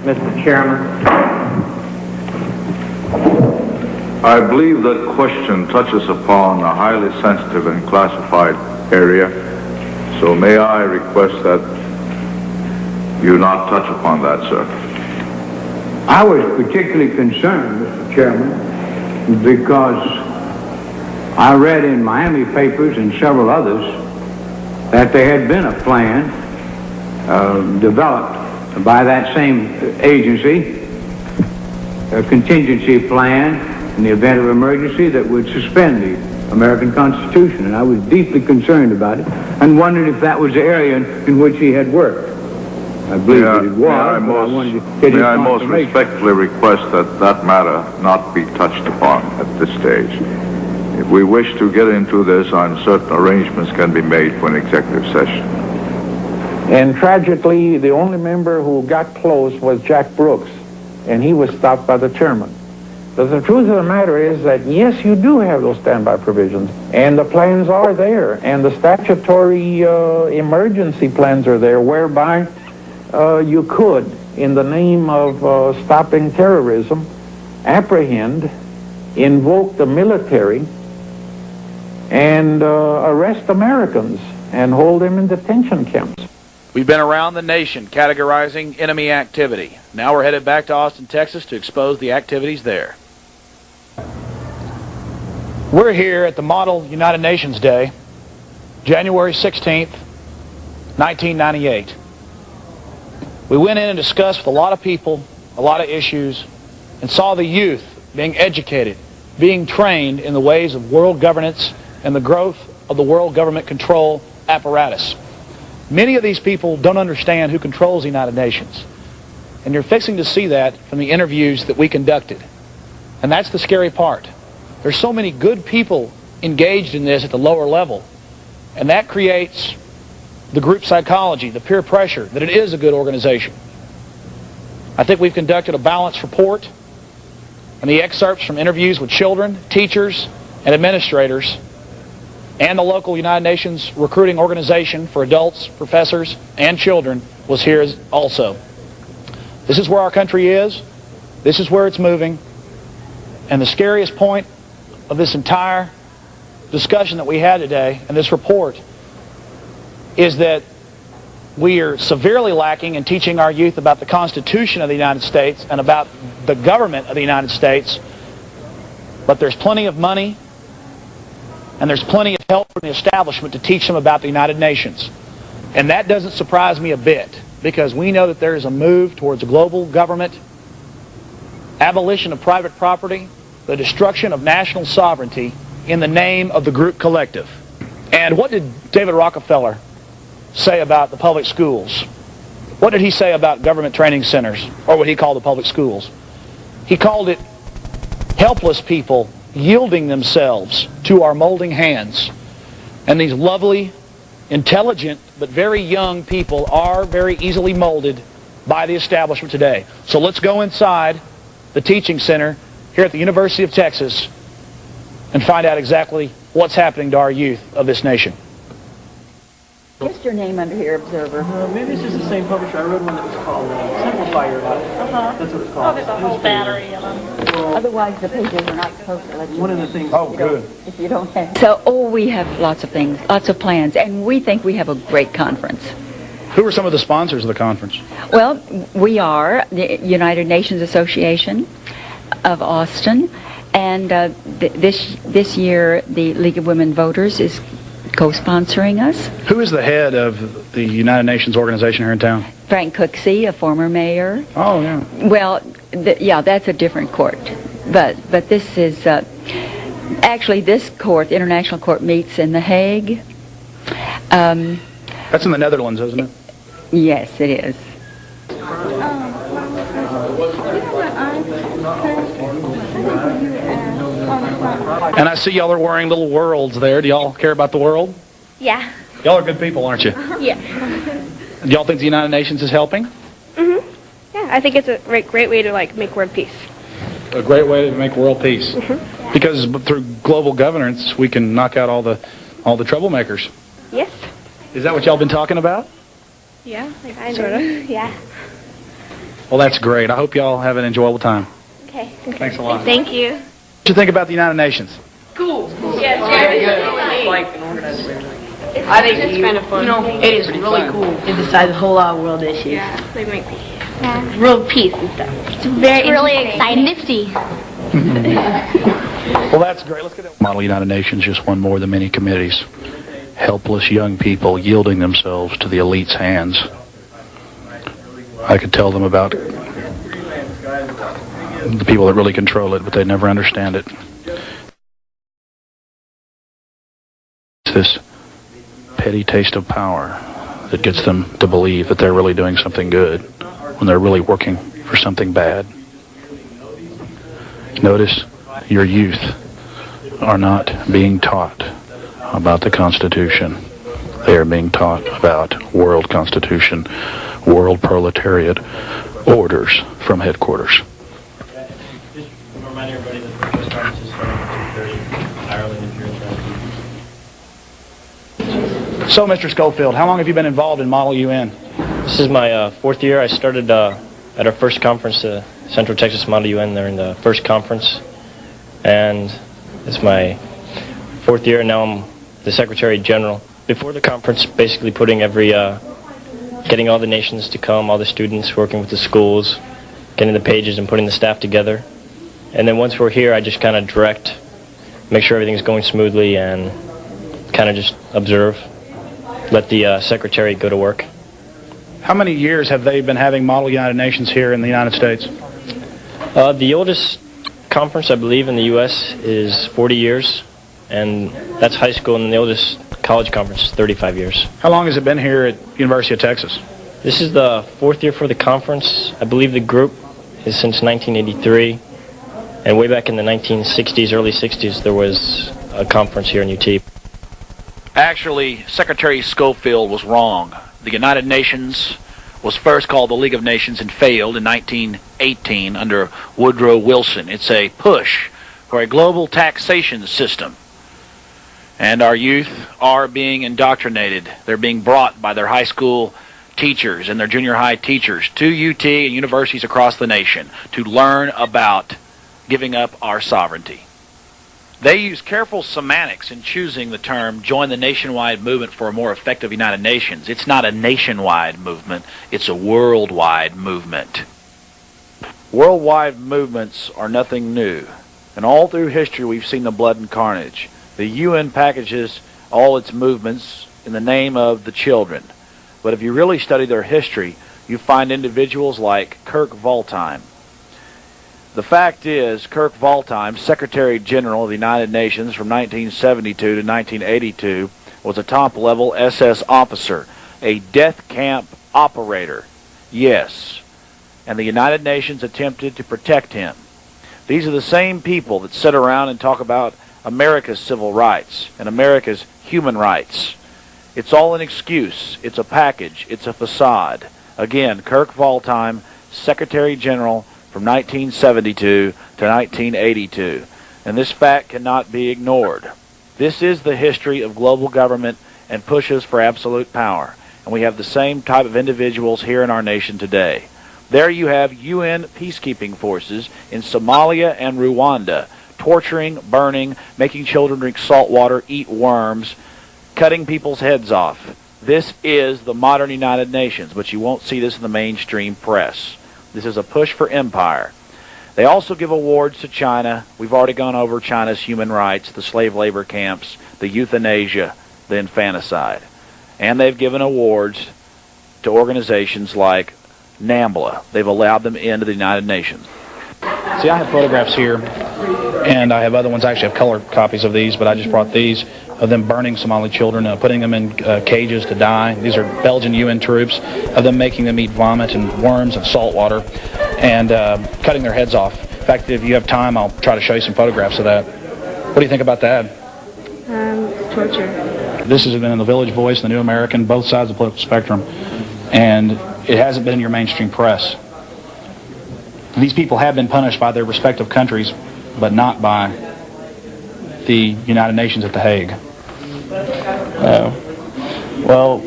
Mr. Chairman. I believe that question touches upon a highly sensitive and classified area, so may I request that you not touch upon that, sir? I was particularly concerned, Mr. Chairman, because I read in Miami papers and several others that there had been a plan developed by that same agency, a contingency plan in the event of emergency that would suspend the American Constitution. And I was deeply concerned about it and wondered if that was the area in which he had worked. I believe that it was, but I wanted to get his May I most confirmation. respectfully request that that matter not be touched upon at this stage. If we wish to get into this, I'm certain arrangements can be made for an executive session. And tragically, the only member who got close was Jack Brooks, and he was stopped by the chairman. But the truth of the matter is that, yes, you do have those standby provisions, and the plans are there, and the statutory emergency plans are there, whereby you could, in the name of stopping terrorism, apprehend, invoke the military, and arrest Americans and hold them in detention camps. We've been around the nation categorizing enemy activity. Now we're headed back to Austin, Texas to expose the activities there. We're here at the Model United Nations Day, January 16th, 1998. We went in and discussed with a lot of people, a lot of issues, and saw the youth being educated, being trained in the ways of world governance and the growth of the world government control apparatus. Many of these people don't understand who controls the United Nations. And you're fixing to see that from the interviews that we conducted. And that's the scary part. There's so many good people engaged in this at the lower level. And that creates the group psychology, the peer pressure, that it is a good organization. I think we've conducted a balanced report, and the excerpts from interviews with children, teachers, and administrators, and the local United Nations recruiting organization for adults, professors, and children was here also. This is where our country is. This is where it's moving. And the scariest point of this entire discussion that we had today and this report is that we are severely lacking in teaching our youth about the Constitution of the United States and about the government of the United States. But there's plenty of money and there's plenty of help from the establishment to teach them about the United Nations. And that doesn't surprise me a bit, because we know that there is a move towards a global government, abolition of private property, the destruction of national sovereignty in the name of the group collective. And what did David Rockefeller say about the public schools? What did he say about government training centers, or what he called the public schools? He called it helpless people yielding themselves to our molding hands. And these lovely, intelligent, but very young people are very easily molded by the establishment today. So let's go inside the teaching center here at the University of Texas and find out exactly what's happening to our youth of this nation. What's your name under here, Observer? Maybe it's just the same publisher. I read one that was called Simplify Your Life. That's what it's called. Oh, there's a whole battery of them. Otherwise, the pages are not supposed to let you. One of the things. Oh, good. If you don't have. So, we have lots of things, lots of plans, and we think we have a great conference. Who are some of the sponsors of the conference? Well, we are the United Nations Association of Austin, and this year the League of Women Voters is co-sponsoring us. Who is the head of the United Nations organization here in town? Frank Cooksey, a former mayor. Oh, yeah. Well, yeah, that's a different court. But this is, actually this court, the International Court, meets in The Hague. That's in the Netherlands, isn't it? Yes, it is. And I see y'all are wearing little worlds there. Do y'all care about the world? Yeah. Y'all are good people, aren't you? Yeah. Do y'all think the United Nations is helping? Yeah, I think it's a great way to make world peace. A great way to make world peace. Because through global governance, we can knock out all the troublemakers. Yes. Is that what y'all been talking about? Yeah, sort of. Yeah. Well, that's great. I hope y'all have an enjoyable time. Okay. Thanks a lot. Thank you. What do you think about the United Nations? I think It's kind of fun. it is really cool. It decides a whole lot of world issues. Yeah, they might be. World peace and stuff. It's really exciting. Nifty. Well, that's great. Let's get it. Model United Nations, just one more of the many committees. Helpless young people yielding themselves to the elite's hands. I could tell them about the people that really control it, but they never understand it. It's this petty taste of power that gets them to believe that they're really doing something good when they're really working for something bad. Notice your youth are not being taught about the Constitution. They are being taught about world constitution, world proletariat, orders from headquarters. Just remind everybody that the press conference is starting at 2:30 Ireland if you're interested. So, Mr. Schofield, how long have you been involved in Model UN? This is my fourth year. I started at our first conference, the Central Texas Model UN. They're in the first conference, and it's my fourth year, and now I'm the Secretary General. Before the conference, basically putting getting all the nations to come, all the students, working with the schools, getting the pages and putting the staff together. And then once we're here, I just kind of direct, make sure everything's going smoothly, and kind of just observe, let the Secretary go to work. How many years have they been having Model United Nations here in the United States? The oldest conference, I believe, in the U.S. is 40 years, and that's high school, and the oldest college conference is 35 years. How long has it been here at University of Texas? This is the fourth year for the conference. I believe the group is since 1983, and way back in the 1960s, early 60s, there was a conference here in UT. Actually, Secretary Schofield was wrong. The United Nations was first called the League of Nations and failed in 1918 under Woodrow Wilson. It's a push for a global taxation system. And our youth are being indoctrinated. They're being brought by their high school teachers and their junior high teachers to UT and universities across the nation to learn about giving up our sovereignty. They use careful semantics in choosing the term join the nationwide movement for a more effective United Nations. It's not a nationwide movement, it's a worldwide movement. Worldwide movements are nothing new. And all through history we've seen the blood and carnage. The UN packages all its movements in the name of the children. But if you really study their history, you find individuals like Kirk Waldheim. The fact is, Kirk Waldheim, Secretary General of the United Nations from 1972 to 1982, was a top-level SS officer, a death camp operator. Yes, and the United Nations attempted to protect him. These are the same people that sit around and talk about America's civil rights and America's human rights. It's all an excuse. It's a package. It's a facade. Again, Kirk Waldheim, Secretary General from 1972 to 1982. And this fact cannot be ignored. This is the history of global government and pushes for absolute power. And we have the same type of individuals here in our nation today. There you have UN peacekeeping forces in Somalia and Rwanda, torturing, burning, making children drink salt water, eat worms, cutting people's heads off. This is the modern United Nations, but you won't see this in the mainstream press. This is a push for empire. They also give awards to China. We've already gone over China's human rights, the slave labor camps, the euthanasia, the infanticide. And they've given awards to organizations like NAMBLA. They've allowed them into the United Nations. See, I have photographs here, and I have other ones. I actually have color copies of these, but I just brought these of them burning Somali children, putting them in cages to die. These are Belgian UN troops, of them making them eat vomit and worms and salt water, and cutting their heads off. In fact, if you have time, I'll try to show you some photographs of that. What do you think about that? Torture. This has been in the Village Voice, the New American, both sides of the political spectrum, and it hasn't been in your mainstream press. These people have been punished by their respective countries, but not by the United Nations at The Hague. Well,